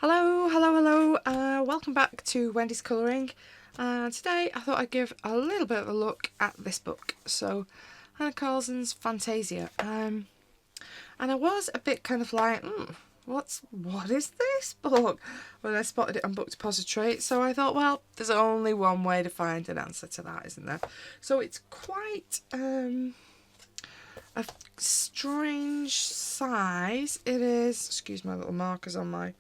Hello, hello, hello. Welcome back to Wendy's Colouring. Today I thought I'd give a little bit of a look at this book. So, Hanna Karlzon's Fantasia. And I was a bit kind of like, what is this book? When I spotted it on Book Depository. So I thought, well, there's only one way to find an answer to that, isn't there? So it's quite a strange size. It is, excuse my little markers on my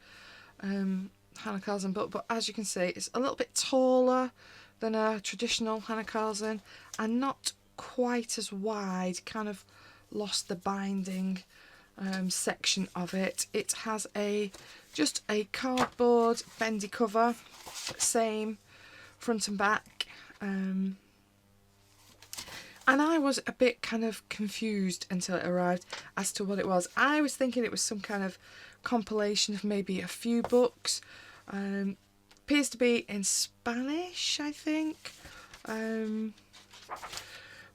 Hanna Karlzon book, but as you can see, it's a little bit taller than a traditional Hanna Karlzon and not quite as wide. Kind of lost the binding section of it. It has just a cardboard bendy cover, same front and back, and I was a bit kind of confused until it arrived as to what it was. I was thinking it was some kind of compilation of maybe a few books. Appears to be in Spanish, I think.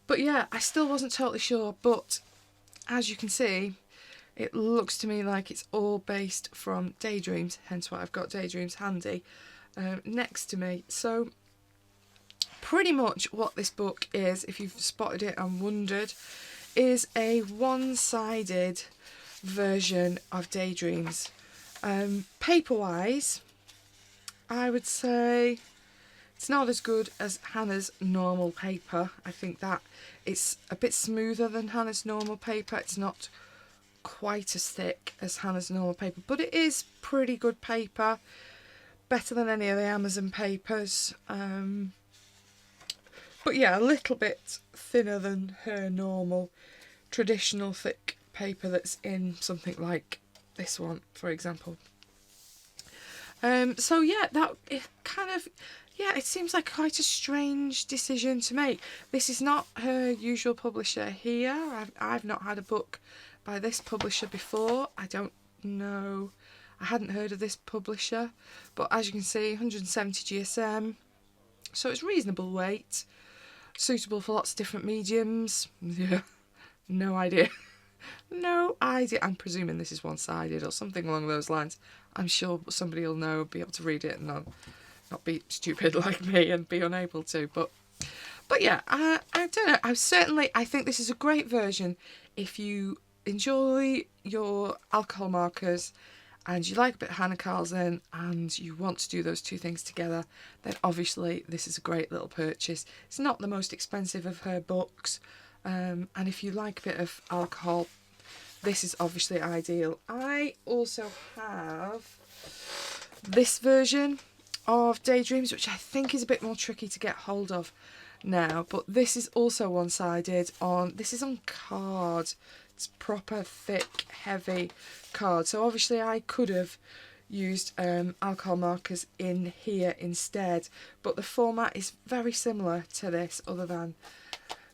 But yeah, I still wasn't totally sure. But as you can see, it looks to me like it's all based from Daydreams, hence why I've got Daydreams handy next to me. So pretty much what this book is, if you've spotted it and wondered, is a one-sided version of Daydreams. Paper-wise, I would say it's not as good as Hannah's normal paper. I think that it's a bit smoother than Hannah's normal paper. It's not quite as thick as Hannah's normal paper, but it is pretty good paper. Better than any of the Amazon papers. But yeah, a little bit thinner than her normal traditional thick paper that's in something like this one, for example. So yeah, it seems like quite a strange decision to make. This is not her usual publisher here. I've not had a book by this publisher before. I don't know. I hadn't heard of this publisher, but as you can see, 170 GSM, so it's reasonable weight, suitable for lots of different mediums. Yeah, no idea. No idea. I'm presuming this is one-sided or something along those lines. I'm sure somebody will know, be able to read it and not be stupid like me and be unable to. But yeah, I don't know. I think this is a great version if you enjoy your alcohol markers and you like a bit of Hanna Karlzon and you want to do those two things together, then obviously this is a great little purchase. It's not the most expensive of her books. And if you like a bit of alcohol, this is obviously ideal. I also have this version of Daydreams, which I think is a bit more tricky to get hold of now, but this is also one-sided. This is on card. It's proper thick, heavy card. So obviously I could have used alcohol markers in here instead, but the format is very similar to this, other than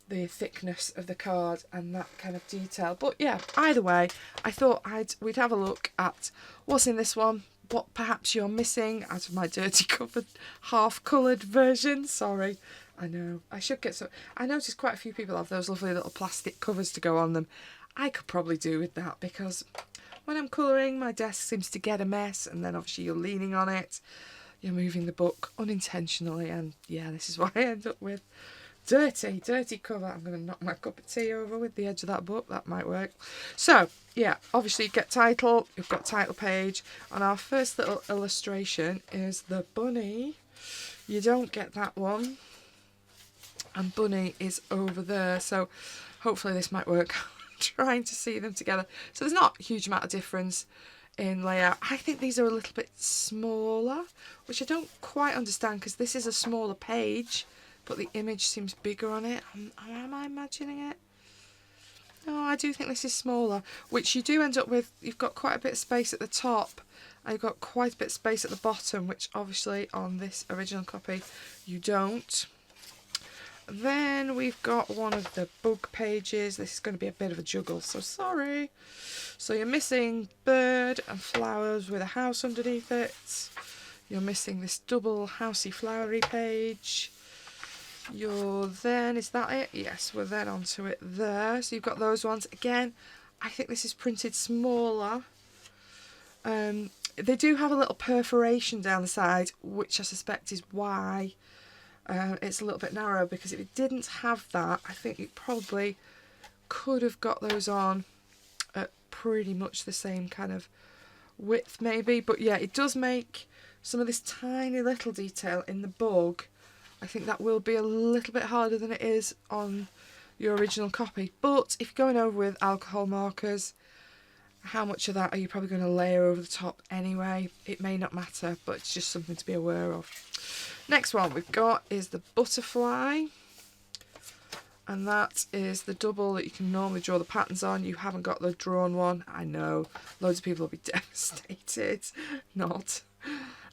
the thickness of the card and that kind of detail. But yeah, either way, I thought we'd have a look at what's in this one, what perhaps you're missing out of my dirty covered half-coloured version. Sorry, I know I should get some. I noticed quite a few people have those lovely little plastic covers to go on them. I could probably do with that, because when I'm colouring, my desk seems to get a mess, and then obviously you're leaning on it, you're moving the book unintentionally, and yeah, this is what I end up with. Dirty cover. I'm going to knock my cup of tea over with the edge of that book. That might work. So, yeah, obviously you get title. You've got title page. And our first little illustration is the bunny. You don't get that one. And bunny is over there. So, hopefully this might work. I'm trying to see them together. So, there's not a huge amount of difference in layout. I think these are a little bit smaller, which I don't quite understand, because this is a smaller page, but the image seems bigger on it. Am I imagining it? No, I do think this is smaller, which you do end up with. You've got quite a bit of space at the top, and you've got quite a bit of space at the bottom, which obviously on this original copy you don't. Then we've got one of the bug pages. This is going to be a bit of a juggle, so sorry. So you're missing bird and flowers with a house underneath it. You're missing this double housey flowery page. Is that it? Yes, we're then onto it there. So you've got those ones. Again, I think this is printed smaller. They do have a little perforation down the side, which I suspect is why it's a little bit narrow, because if it didn't have that, I think it probably could have got those on at pretty much the same kind of width maybe. But yeah, it does make some of this tiny little detail in the bug. I think that will be a little bit harder than it is on your original copy. But if you're going over with alcohol markers, how much of that are you probably going to layer over the top anyway? It may not matter, but it's just something to be aware of. Next one we've got is the butterfly, and that is the double that you can normally draw the patterns on. You haven't got the drawn one. I know, loads of people will be devastated. Not.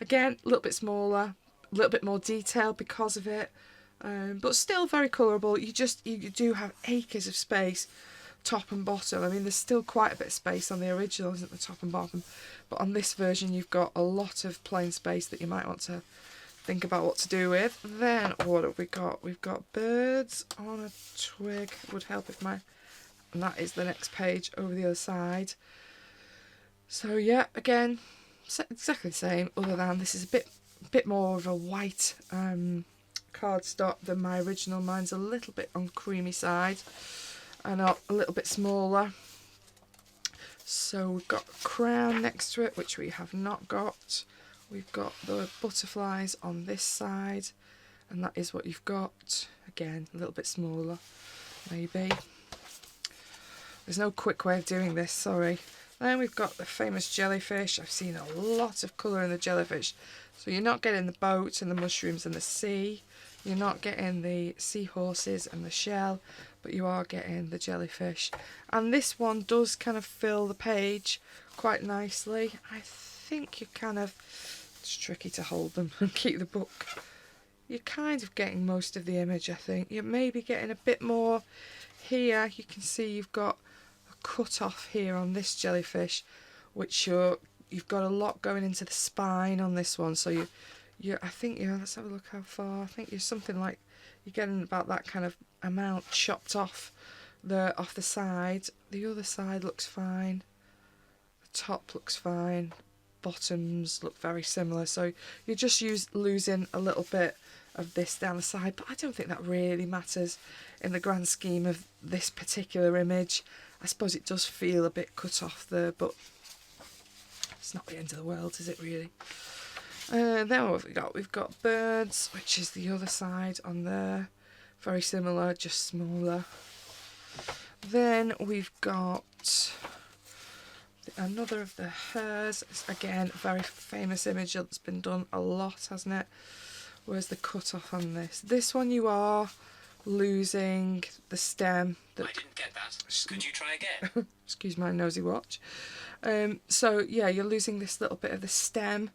Again, a little bit smaller, a little bit more detail because of it, but still very colourable. You do have acres of space, top and bottom. I mean, there's still quite a bit of space on the original, isn't there, top and bottom, but on this version you've got a lot of plain space that you might want to think about what to do with. Then what have we got? We've got birds on a twig. Would help if and that is the next page over the other side. So yeah, again, exactly the same, other than this is a bit more of a white cardstock than my original. Mine's a little bit on creamy side and a little bit smaller. So we've got a crown next to it, which we have not got. We've got the butterflies on this side, and that is what you've got. Again, a little bit smaller, maybe. There's no quick way of doing this, sorry. Then we've got the famous jellyfish. I've seen a lot of colour in the jellyfish. So you're not getting the boat and the mushrooms and the sea. You're not getting the seahorses and the shell, but you are getting the jellyfish. And this one does kind of fill the page quite nicely. I think you're kind of... It's tricky to hold them and keep the book. You're kind of getting most of the image, I think. You're maybe getting a bit more here. You can see you've got a cut off here on this jellyfish, which you've got a lot going into the spine on this one. So I think let's have a look how far. I think you're something like you're getting about that kind of amount chopped off the side. The other side looks fine. The top looks fine. Bottoms look very similar, so you're just losing a little bit of this down the side, but I don't think that really matters in the grand scheme of this particular image. I suppose it does feel a bit cut off there, but it's not the end of the world, is it really? Then what have we got? We've got birds, which is the other side on there, very similar, just smaller. Then we've got another of the hares. It's again a very famous image that's been done a lot, hasn't it? Where's the cut off on this? This one you are losing the stem. I didn't get that. Could you try again? Excuse my nosy watch. So yeah, you're losing this little bit of the stem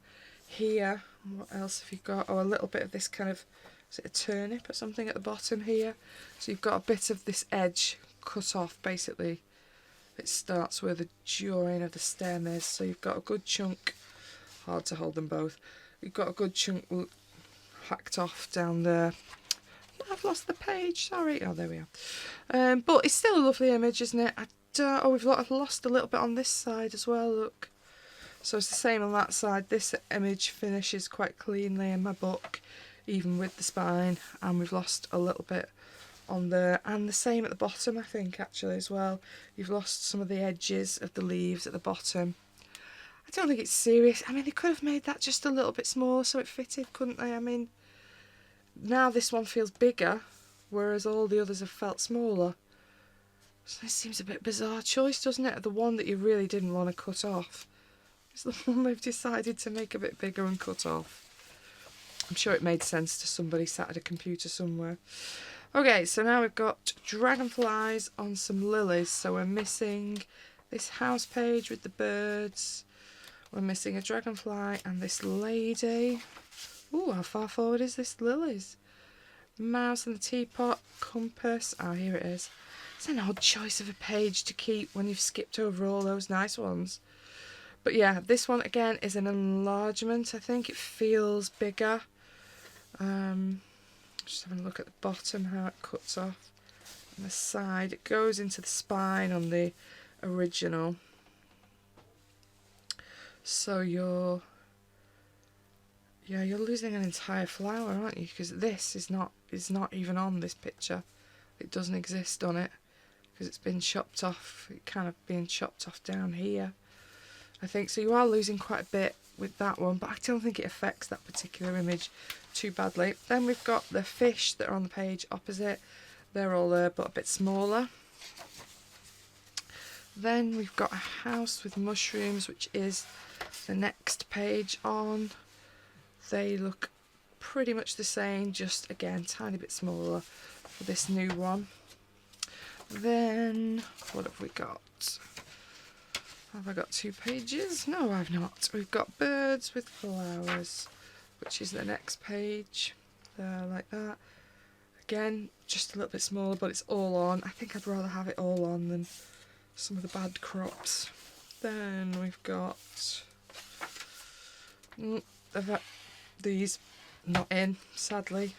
here. What else have you got? Oh, a little bit of this kind of, is it a turnip or something at the bottom here? So you've got a bit of this edge cut off basically. It starts where the join of the stem is, so you've got a good chunk, hard to hold them both, you've got a good chunk hacked off down there. I've lost the page, sorry. Oh, there we are. But it's still a lovely image, isn't it? We've lost a little bit on this side as well, look. So it's the same on that side. This image finishes quite cleanly in my book, even with the spine, and we've lost a little bit on there, and the same at the bottom I think actually as well. You've lost some of the edges of the leaves at the bottom. I don't think it's serious. I mean, they could have made that just a little bit smaller so it fitted, couldn't they? I mean, now this one feels bigger, whereas all the others have felt smaller. So this seems a bit bizarre choice, doesn't it? The one that you really didn't want to cut off is the one they've decided to make a bit bigger and cut off. I'm sure it made sense to somebody sat at a computer somewhere. Okay, so now we've got dragonflies on some lilies. So we're missing this house page with the birds. We're missing a dragonfly and this lady. Ooh, how far forward is this lilies? Mouse and the teapot, compass. Oh, here it is. It's an odd choice of a page to keep when you've skipped over all those nice ones. But yeah, this one again is an enlargement. I think it feels bigger. Just having a look at the bottom, how it cuts off. On the side, it goes into the spine on the original. So you're losing an entire flower, aren't you? Because this is not even on this picture. It doesn't exist on it because it's been chopped off. It kind of being chopped off down here, I think. So you are losing quite a bit with that one, but I don't think it affects that particular image too badly. Then we've got the fish that are on the page opposite. They're all there, but a bit smaller. Then we've got a house with mushrooms, which is the next page on. They look pretty much the same, just again tiny bit smaller for this new one. Then what have we got? Have I got 2 pages? No, I've not. We've got birds with flowers, which is the next page. There, like that. Again, just a little bit smaller, but it's all on. I think I'd rather have it all on than some of the bad crops. Then we've got these not in, sadly.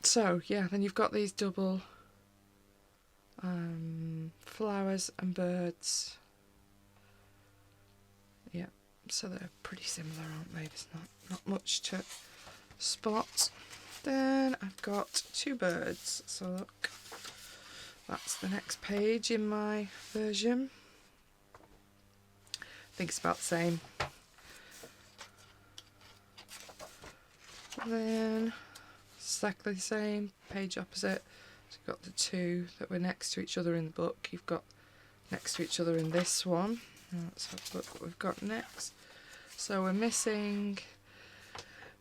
So yeah, then you've got these double flowers and birds. Yeah, so they're pretty similar, aren't they? There's not much to spot. Then I've got 2 birds. So look, that's the next page in my version. I think it's about the same. Then exactly the same, page opposite. So you've got the 2 that were next to each other in the book. You've got next to each other in this one. Let's have a look what we've got next. So we're missing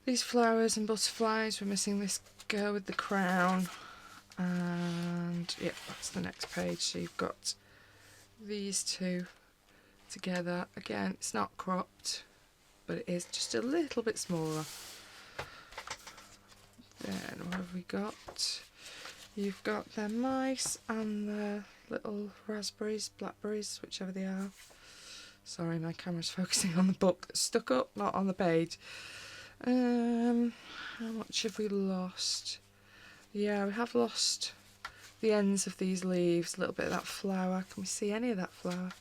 these flowers and butterflies. We're missing this girl with the crown. And yeah, that's the next page. So you've got these 2 together. Again, it's not cropped, but it is just a little bit smaller. Then what have we got? You've got the mice and the little raspberries, blackberries, whichever they are. Sorry, my camera's focusing on the book that's stuck up, not on the page. How much have we lost? Yeah, we have lost the ends of these leaves, a little bit of that flower. Can we see any of that flower?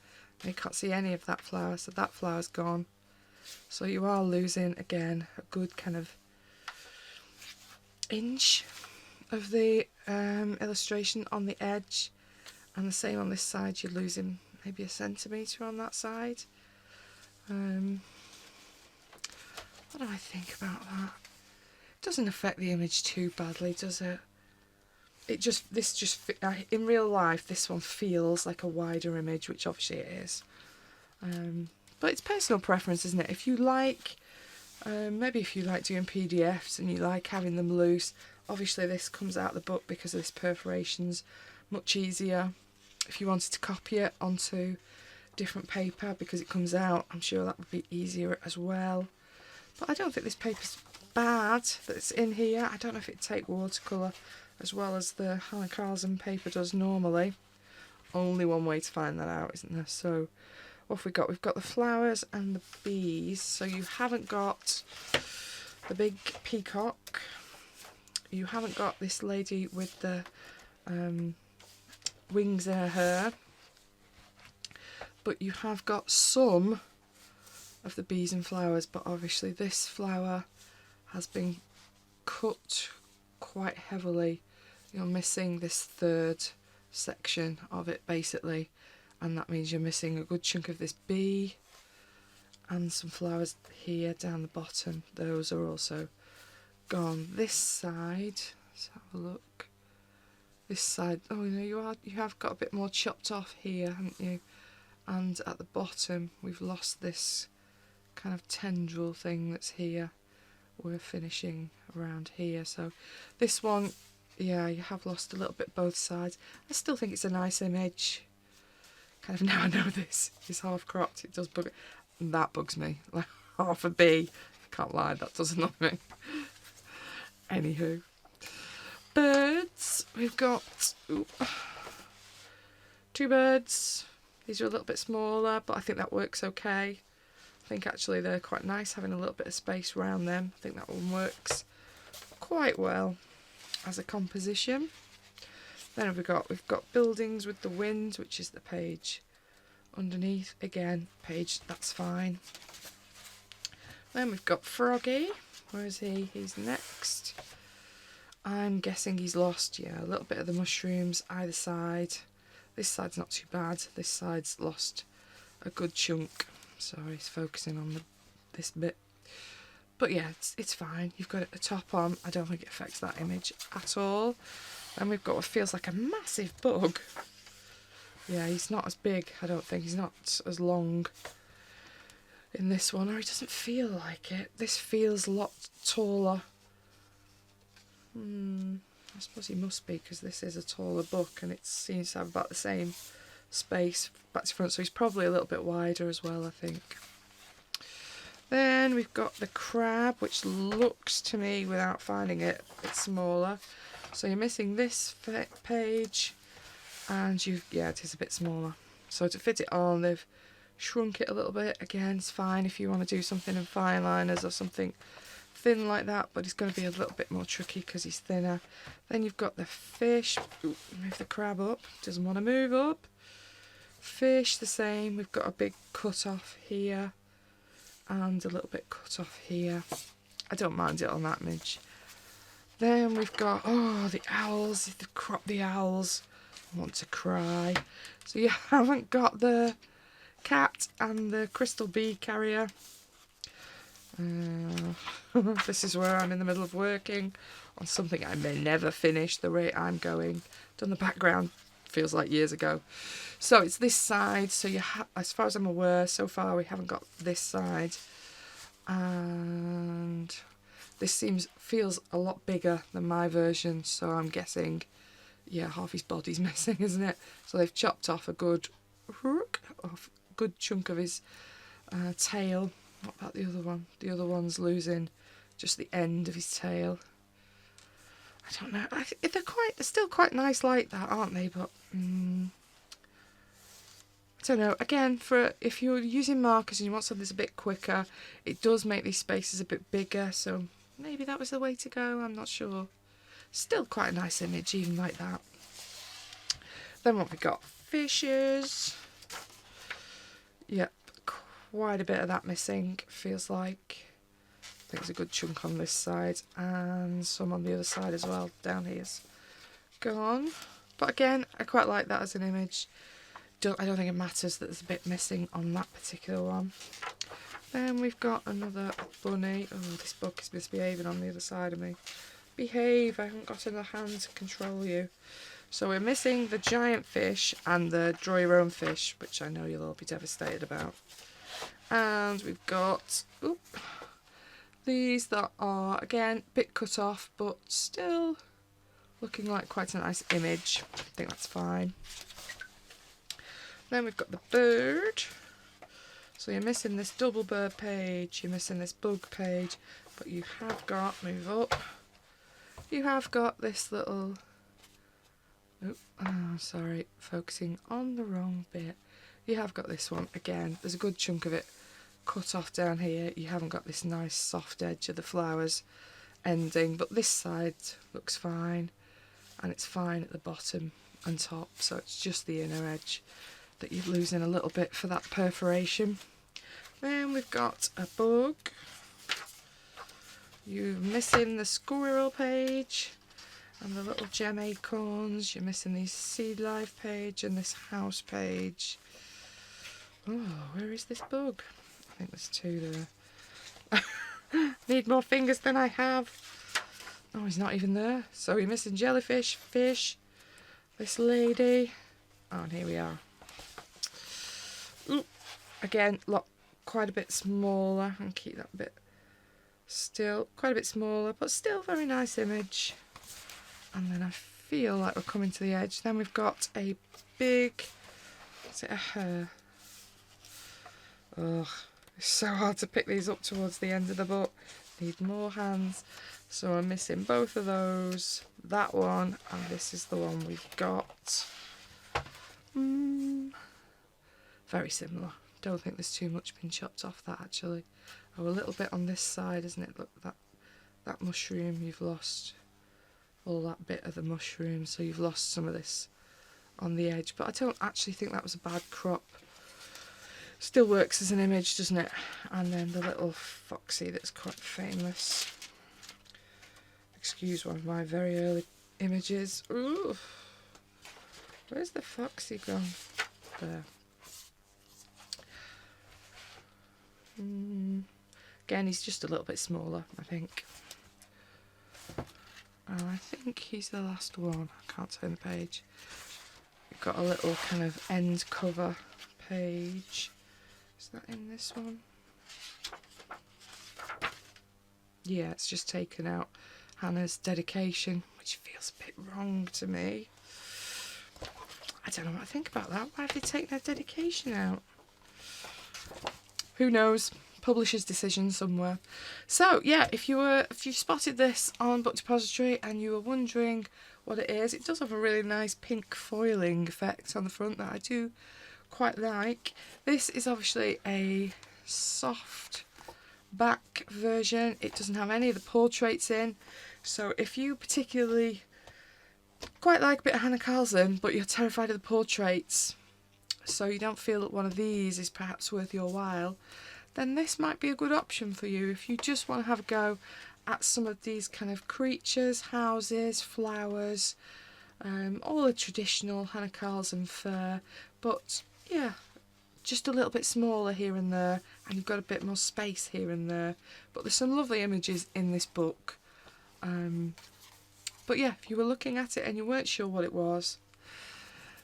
You can't see any of that flower, so that flower's gone. So you are losing, again, a good kind of inch of the illustration on the edge, and the same on this side. You're losing maybe a centimetre on that side. What do I think about that? It doesn't affect the image too badly, does it? In real life, this one feels like a wider image, which obviously it is. But it's personal preference, isn't it? If you like, maybe if you like doing PDFs and you like having them loose, obviously this comes out of the book because of this perforation's much easier. If you wanted to copy it onto different paper because it comes out, I'm sure that would be easier as well. But I don't think this paper's bad that's in here. I don't know if it'd take watercolour as well as the Hanna Karlzon paper does normally. Only one way to find that out, isn't there? So what have we got? We've got the flowers and the bees. So you haven't got the big peacock. You haven't got this lady with the wings in her hair. But you have got some of the bees and flowers, but obviously this flower has been cut quite heavily. You're missing this 3rd section of it basically, and that means you're missing a good chunk of this bee and some flowers here down the bottom. Those are also gone. This side, let's have a look. This side, oh no, you have got a bit more chopped off here, haven't you? And at the bottom we've lost this kind of tendril thing that's here. We're finishing around here. So this one, yeah, you have lost a little bit both sides. I still think it's a nice image. Kind of now I know this is half cropped, it does bug. That bugs me. Like half a bee. Can't lie, that does annoy me. Anywho. Birds. We've got 2 birds. These are a little bit smaller, but I think that works okay. I think actually they're quite nice having a little bit of space around them. I think that one works quite well as a composition. Then we've got buildings with the wind, which is the page underneath. Again, page, that's fine. Then we've got Froggy. Where is he? He's next. I'm guessing he's lost, yeah, a little bit of the mushrooms either side. This side's not too bad. This side's lost a good chunk. Sorry, he's focusing on this bit. But yeah, it's fine. You've got a top on. I don't think it affects that image at all. And we've got what feels like a massive bug. Yeah, he's not as big, I don't think. He's not as long in this one, or he doesn't feel like it. This feels a lot taller. I suppose he must be, because this is a taller book and it seems to have about the same space back to front, so he's probably a little bit wider as well, I think. Then we've got the crab, which looks to me, without finding it, a bit smaller. So you're missing this page, and yeah, it is a bit smaller. So to fit it on, they've shrunk it a little bit. Again, it's fine if you want to do something in fine liners or something thin like that, but it's going to be a little bit more tricky because he's thinner. Then you've got the fish. Ooh, move the crab up, doesn't want to move up. Fish, the same. We've got a big cut off here and a little bit cut off here. I don't mind it on that image. Then we've got, oh, the owls. They've cropped the owls. I want to cry. So you haven't got the cat and the crystal bee carrier. This is where I'm in the middle of working on something I may never finish the rate I'm going. Done the background, feels like years ago. So it's this side, so you as far as I'm aware, so far we haven't got this side. And this feels a lot bigger than my version, so I'm guessing, yeah, half his body's missing, isn't it? So they've chopped off a good chunk of his tail. What about the other one? The other one's losing just the end of his tail. I don't know. They're still quite nice like that, aren't they? But I don't know. Again, if you're using markers and you want something that's a bit quicker, it does make these spaces a bit bigger. So maybe that was the way to go. I'm not sure. Still quite a nice image, even like that. Then what we got? Fishes. Yep. Quite a bit of that missing, feels like. I think there's a good chunk on this side and some on the other side as well. Down here's gone. But again, I quite like that as an image. I don't think it matters that there's a bit missing on that particular one. Then we've got another bunny. Oh, this book is misbehaving on the other side of me. Behave, I haven't got enough hands to control you. So we're missing the giant fish and the draw your own fish, which I know you'll all be devastated about. And we've got these that are, again, a bit cut off, but still looking like quite a nice image. I think that's fine. Then we've got the bird. So you're missing this double bird page, you're missing this bug page, but you have got, move up, you have got this little, sorry, focusing on the wrong bit. You have got this one, again, there's a good chunk of it cut off down here. You haven't got this nice soft edge of the flowers ending, but this side looks fine, and it's fine at the bottom and top, so it's just the inner edge that you're losing a little bit for that perforation. Then we've got a bug. You're missing the squirrel page and the little gem acorns. You're missing the seed life page and this house page. Oh, where is this bug? I think there's two there. Need more fingers than I have. Oh, he's not even there. So you're missing jellyfish, fish, this lady. Oh, and here we are. Ooh, again, quite a bit smaller. And keep that bit still. Quite a bit smaller, but still very nice image. And then I feel like we're coming to the edge. Then we've got a big, is it a hare? Ugh, it's so hard to pick these up towards the end of the book. Need more hands. So I'm missing both of those, that one, and this is the one we've got. Very similar. Don't think there's too much been chopped off that actually. Oh, a little bit on this side, isn't it? Look, that mushroom, you've lost all that bit of the mushroom, so you've lost some of this on the edge. But I don't actually think that was a bad crop. Still works as an image, doesn't it? And then the little foxy that's quite famous. Excuse one of my very early images. Ooh. Where's the foxy gone? There. Again, he's just a little bit smaller, I think. And I think he's the last one. I can't turn the page. We've got a little kind of end cover page. Is that in this one? Yeah, it's just taken out Hannah's dedication, which feels a bit wrong to me. I don't know what I think about that. Why have they taken their dedication out? Who knows? Publisher's decision somewhere. So yeah, if you spotted this on Book Depository and you were wondering what it is, it does have a really nice pink foiling effect on the front that I do quite like. This is obviously a soft back version. It doesn't have any of the portraits in, so if you particularly quite like a bit of Hanna Karlzon but you're terrified of the portraits, so you don't feel that one of these is perhaps worth your while, then this might be a good option for you if you just want to have a go at some of these kind of creatures, houses, flowers, all the traditional Hanna Karlzon fare, but yeah, just a little bit smaller here and there, and you've got a bit more space here and there. But there's some lovely images in this book. But yeah, if you were looking at it and you weren't sure what it was,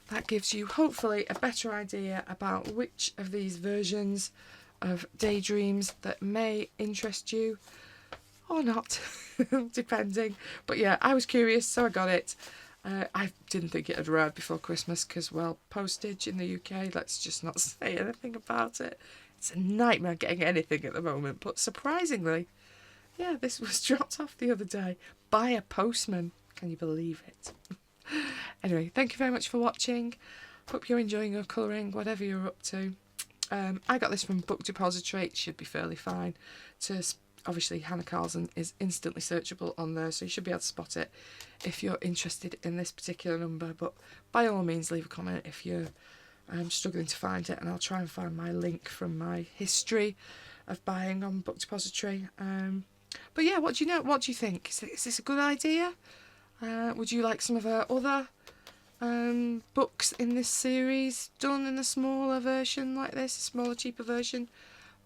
that gives you hopefully a better idea about which of these versions of Daydreams that may interest you or not, depending. But yeah, I was curious, so I got it. I didn't think it had arrived before Christmas because, well, postage in the UK, let's just not say anything about it. It's a nightmare getting anything at the moment, but surprisingly, yeah, this was dropped off the other day by a postman. Can you believe it? Anyway, thank you very much for watching. Hope you're enjoying your colouring, whatever you're up to. I got this from Book Depository. It should be fairly fine. Obviously, Hanna Karlzon is instantly searchable on there, so you should be able to spot it if you're interested in this particular number. But by all means, leave a comment if you're struggling to find it, and I'll try and find my link from my history of buying on Book Depository. But yeah, what do you know? What do you think? Is this a good idea? Would you like some of her other books in this series done in a smaller version like this, a smaller, cheaper version?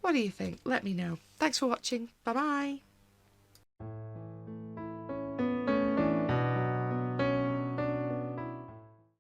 What do you think? Let me know. Thanks for watching. Bye bye.